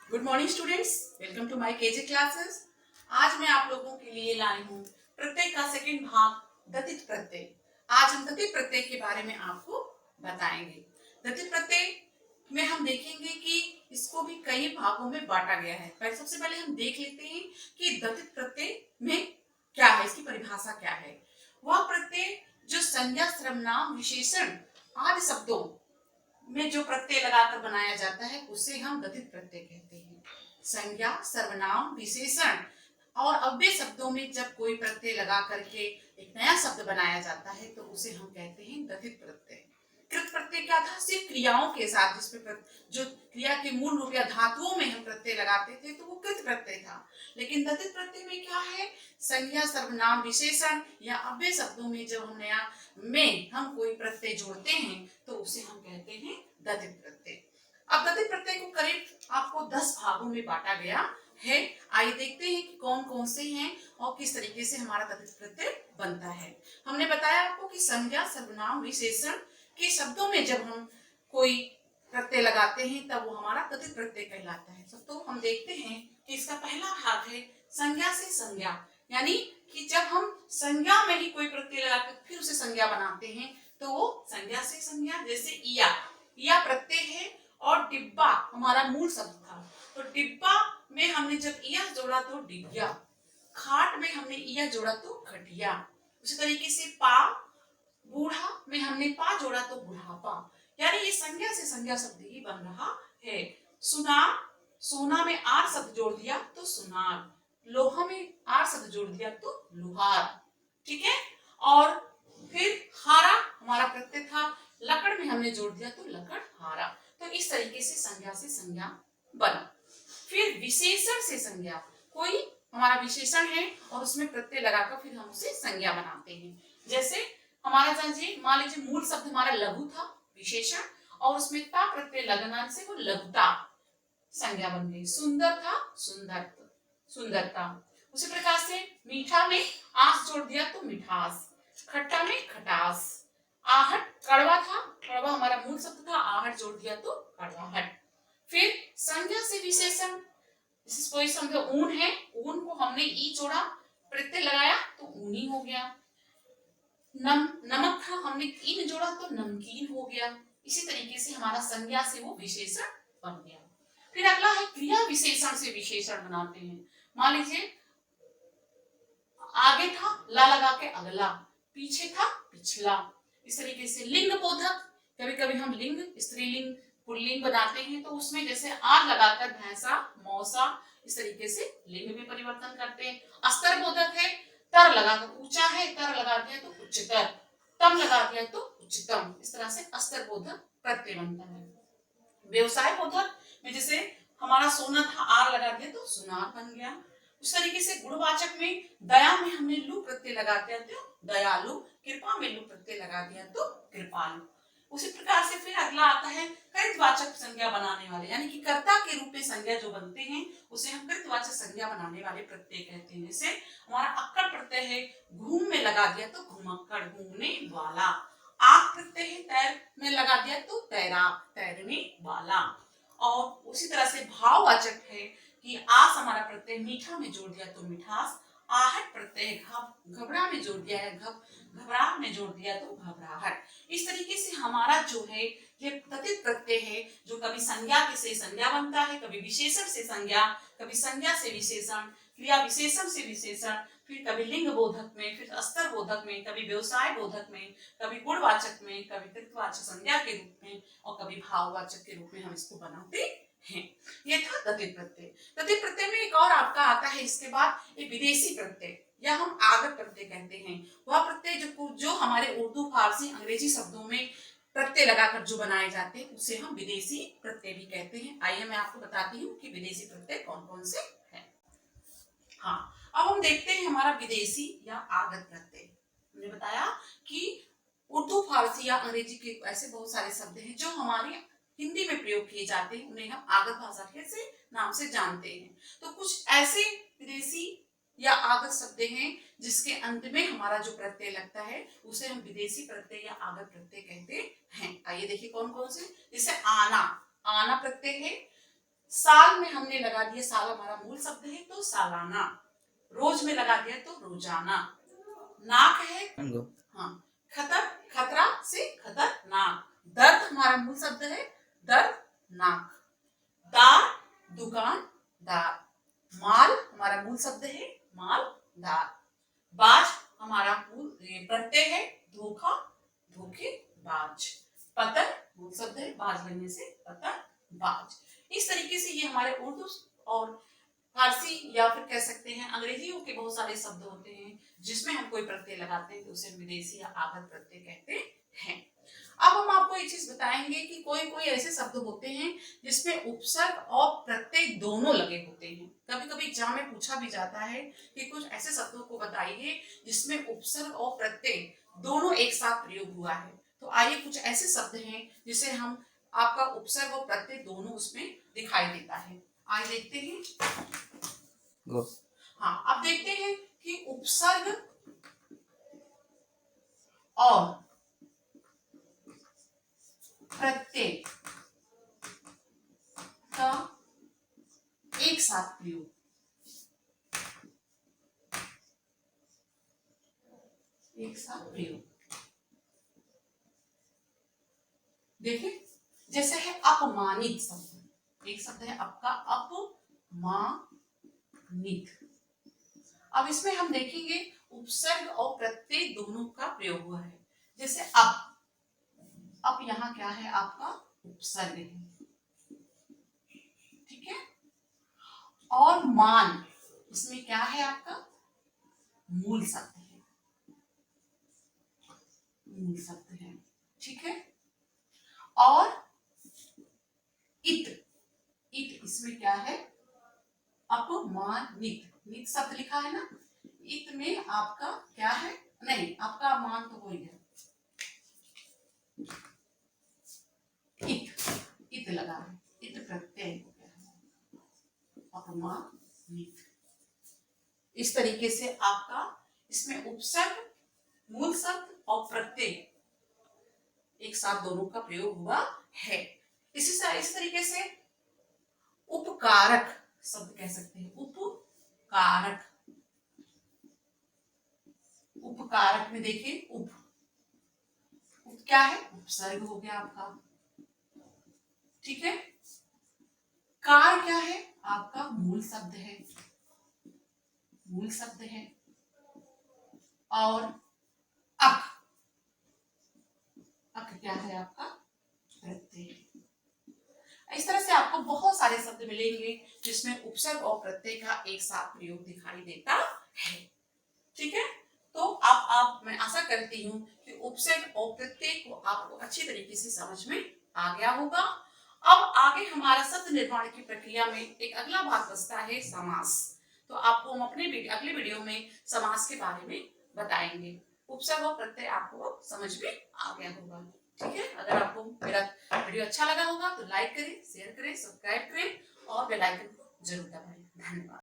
Good morning students, welcome to my KJ classes. आज मैं आप लोगों के लिए लाई हूँ प्रत्यय का सेकंड भाग दतित प्रत्यय। आज हम दतित प्रत्यय के बारे में आपको बताएंगे। दतित प्रत्यय में हम देखेंगे कि इसको भी कई भागों में बांटा गया है। पर सबसे पहले हम देख लेते हैं कि दतित प्रत्यय में क्या है, इसकी परिभाषा क्या है। वह प्रत्यय जो संज्ञा, सर्वनाम, विशेषण आदि शब्दों में जो प्रत्यय लगाकर बनाया जाता है उसे हम दतित प्रत्यय कहते हैं। संज्ञा, सर्वनाम, विशेषण और अव्यय शब्दों में जब कोई प्रत्यय लगा करके एक नया शब्द बनाया जाता है तो उसे हम कहते हैं दतित प्रत्यय। कृत प्रत्यय क्या था? सिर्फ क्रियाओं के साथ, जिसपे जो क्रिया के मूल रूप या धातुओं में हम प्रत्यय लगाते थे तो वो कृत प्रत्यय था। लेकिन दतित प्रत्यय में क्या है? संज्ञा, सर्वनाम, विशेषण या अव्यय शब्दों में जब हम कोई प्रत्यय जोड़ते हैं तो उसे हम कहते हैं दतित प्रत्यय। अब दतित प्रत्यय को करीब आपको 10 भागों में बांटा गया है। आइए देखते हैं कि कौन कौन से हैं और किस तरीके से हमारा दतित प्रत्यय बनता है। हमने बताया आपको कि संज्ञा, सर्वनाम, विशेषण के शब्दों में जब हम कोई प्रत्यय लगाते हैं तब वो हमारा दतित प्रत्यय कहलाता है। तो हम देखते हैं कि इसका पहला भाग है संज्ञा से संज्ञा, यानी कि जब हम संज्ञा में ही कोई प्रत्यय लगाकर फिर उसे संज्ञा बनाते हैं तो वो संज्ञा से संज्ञा। जैसे इया प्रत्यय है और डिब्बा हमारा मूल शब्द था, तो डिब्बा में हमने जब इया जोड़ा तो डिबिया, खाट में हमने इया जोड़ा तो खटिया। उसी तरीके से बूढ़ा में हमने पा जोड़ा तो बुढ़ापा, यानी ये संज्ञा से संज्ञा शब्द ही बन रहा है। सुनार, सोना में आर शब्द जोड़ दिया तो सुनार, लोहा में आर शब्द जोड़ दिया तो लोहार। ठीक है। और फिर हारा हमारा प्रत्यय था, लकड़ में हमने जोड़ दिया तो लकड़ हारा। तो इस तरीके से संज्ञा बना। फिर विशेषण से संज्ञा, कोई हमारा विशेषण है और उसमें प्रत्यय लगाकर फिर हम उसे संज्ञा बनाते हैं। जैसे हमारा जानिए, मान लीजिए मूल शब्द हमारा लघु था, विशेषण, और उसमें ता प्रत्यय लगना से वो लघुता संज्ञा बन गई। सुंदर था, सुंदरता। उसी प्रकार से मीठा में आस जोड़ दिया तो मिठास, खट्टा में खटास। आहट, कड़वा था, कड़वा हमारा मूल शब्द था, आहट जोड़ दिया तो कड़वाहट। फिर संज्ञा से विशेषण, कोई समझो ऊन है, ऊन को हमने ई जोड़ा, प्रत्यय लगाया तो ऊनी हो गया। नमक था, हमने इन जोड़ा तो नमकीन हो गया। इसी तरीके से हमारा संज्ञा से वो विशेषण बन गया। फिर अगला है क्रिया विशेषण से विशेषण बनाते हैं। मान लीजिए आगे था ला लगा के अगला, पीछे था पिछला। इस तरीके से लिंग बोधक, कभी कभी हम लिंग, स्त्रीलिंग, पुल्लिंग बनाते हैं तो उसमें जैसे आर लगाकर भैंसा, मौसा, इस तरीके से लिंग में परिवर्तन करते हैं। अस्तर बोधक है, तर लगाकर, ऊंचा है तर लगा दिया तो उच्चतर, तम लगा दिया तो उच्चतम। इस तरह से अस्तर बोधक प्रत्यय बनता है। व्यवसाय बोधक में जैसे हमारा सोना था, आर लगा दिया तो सुनार बन गया। उस तरीके से गुणवाचक में दया में हमने लू प्रत्यय लगा दिया तो दयालु, कृपा में लू प्रत्यय लगा दिया तो कृपालु। उसी प्रकार से फिर अगला आता है कृतवाचक संज्ञा बनाने वाले, यानी कि कर्ता के रूप में संज्ञा जो बनते हैं उसे हम कृतवाचक संज्ञा बनाने वाले प्रत्यय कहते हैं। जैसे हमारा अक्कड़ प्रत्यय है, घूम में लगा दिया तो घुमक्कड़, घूमने वाला। आग प्रत्यय है, तैर में लगा दिया तो तैराक, तैरने वाला। और उसी तरह से भाववाचक है कि आस हमारा प्रत्यय मीठा में जोड़ दिया तो मिठास, आहट प्रत्यय घबरा में जोड़ दिया है, घबराहट में जोड़ दिया तो घबराहट। इस तरीके से हमारा जो है ये दतित प्रत्यय है जो कभी संज्ञा से संज्ञा बनता है, कभी विशेषण से संज्ञा, कभी संज्ञा से विशेषण, क्रिया विशेषण से विशेषण, फिर कभी लिंग बोधक में, फिर अस्तर बोधक में, कभी व्यवसाय बोधक में, कभी गुणवाचक में, कभी कृतवाचक संज्ञा के रूप में और कभी भाववाचक के रूप में हम इसको बनाते हैं। ये था दतित प्रत्यय। दतित प्रत्यय में एक और आपका आता है इसके बाद एक विदेशी प्रत्यय या हम आगत प्रत्यय कहते हैं। वह प्रत्यय जो हमारे उर्दू, फारसी, अंग्रेजी शब्दों में प्रत्यय लगाकर जो बनाए जाते हैं उसे हम विदेशी प्रत्यय भी कहते हैं। आइए मैं आपको बताती हूँ कि विदेशी प्रत्यय कौन कौन से हैं। हाँ, अब हम देखते हैं हमारा विदेशी या आगत प्रत्यय। हमने बताया कि उर्दू, फारसी या अंग्रेजी के ऐसे बहुत सारे शब्द हैं जो हमारे हिंदी में प्रयोग किए जाते हैं, उन्हें हम आगत भाषा के से नाम से जानते हैं। तो कुछ ऐसे विदेशी या आगत शब्द हैं जिसके अंत में हमारा जो प्रत्यय लगता है उसे हम विदेशी प्रत्यय या आगत प्रत्यय कहते हैं। आइए देखिए कौन कौन से। जैसे आना, आना प्रत्यय है, साल में हमने लगा दिया, साल हमारा मूल शब्द है तो सालाना। रोज में लगा दिया तो रोजाना। नाक है, हाँ, खतरा से खतरनाक। दर्द हमारा मूल शब्द है दर्दनाक। दार, दुकानदार। माल हमारा मूल शब्द है मालदार। बाज हमारा मूल प्रत्यय है धोखा, धोखेबाज। पतन मूल शब्द है बाज लगने से पतन, बाज। इस तरीके से ये हमारे उर्दू और फारसी या फिर कह सकते हैं अंग्रेजियों के बहुत सारे शब्द होते हैं जिसमें हम कोई प्रत्यय लगाते हैं तो उसे विदेशी या आगत प्रत्यय कहते हैं। अब हम आपको एक चीज बताएंगे कि कोई कोई ऐसे शब्द होते हैं जिसमें उपसर्ग और प्रत्यय दोनों लगे होते हैं। कभी कभी एग्जाम में पूछा भी जाता है कि कुछ ऐसे शब्दों को बताइए जिसमें उपसर्ग और प्रत्यय दोनों एक साथ प्रयोग हुआ है। तो आइए कुछ ऐसे शब्द हैं जिसे हम आपका उपसर्ग और प्रत्यय दोनों उसमें दिखाई देता है। आइए देखते हैं। हाँ, अब देखते हैं कि उपसर्ग और प्रत्यय का एक साथ प्रयोग। एक साथ प्रयोग देखिए, जैसे है अपमानित शब्द। एक शब्द है आपका अपमानित। अब इसमें हम देखेंगे उपसर्ग और प्रत्यय दोनों का प्रयोग हुआ है। जैसे अब यहाँ क्या है आपका उपसर्ग है, ठीक है। और मान, इसमें क्या है आपका मूल शब्द है, मूल शब्द है, ठीक है। और इत इसमें क्या है अपमानित। नित शब्द लिखा है ना, इत में आपका क्या है, नहीं आपका मान तो हो गया, इत लगा है, इत प्रत्यय हो गया अपमानित। इस तरीके से आपका इसमें उपसर्ग, मूल शब्द और प्रत्यय एक साथ दोनों का प्रयोग हुआ है। इस तरीके से उपकारक शब्द कह सकते हैं, उपकारक। उपकारक में देखिए उप क्या है, उपसर्ग हो गया आपका, ठीक है। कार क्या है आपका मूल शब्द है, मूल शब्द है। और अक क्या है आपका प्रत्यय। इस तरह से आपको बहुत सारे शब्द मिलेंगे जिसमें उपसर्ग और प्रत्यय का एक साथ प्रयोग दिखाई देता है, ठीक है। तो आप मैं आशा करती हूँ कि उपसर्ग और प्रत्यय को आपको अच्छी तरीके से समझ में आ गया होगा। अब आगे हमारा शब्द निर्माण की प्रक्रिया में एक अगला भाग बचता है समास। तो आपको हम अपने अगले वीडियो में समास के बारे में बताएंगे। उपसर्ग और प्रत्यय आपको समझ में आ गया होगा, ठीक है। अगर आपको मेरा वीडियो अच्छा लगा होगा तो लाइक करें, शेयर करें, सब्सक्राइब करें और बेल आइकन को जरूर दबाएं। धन्यवाद।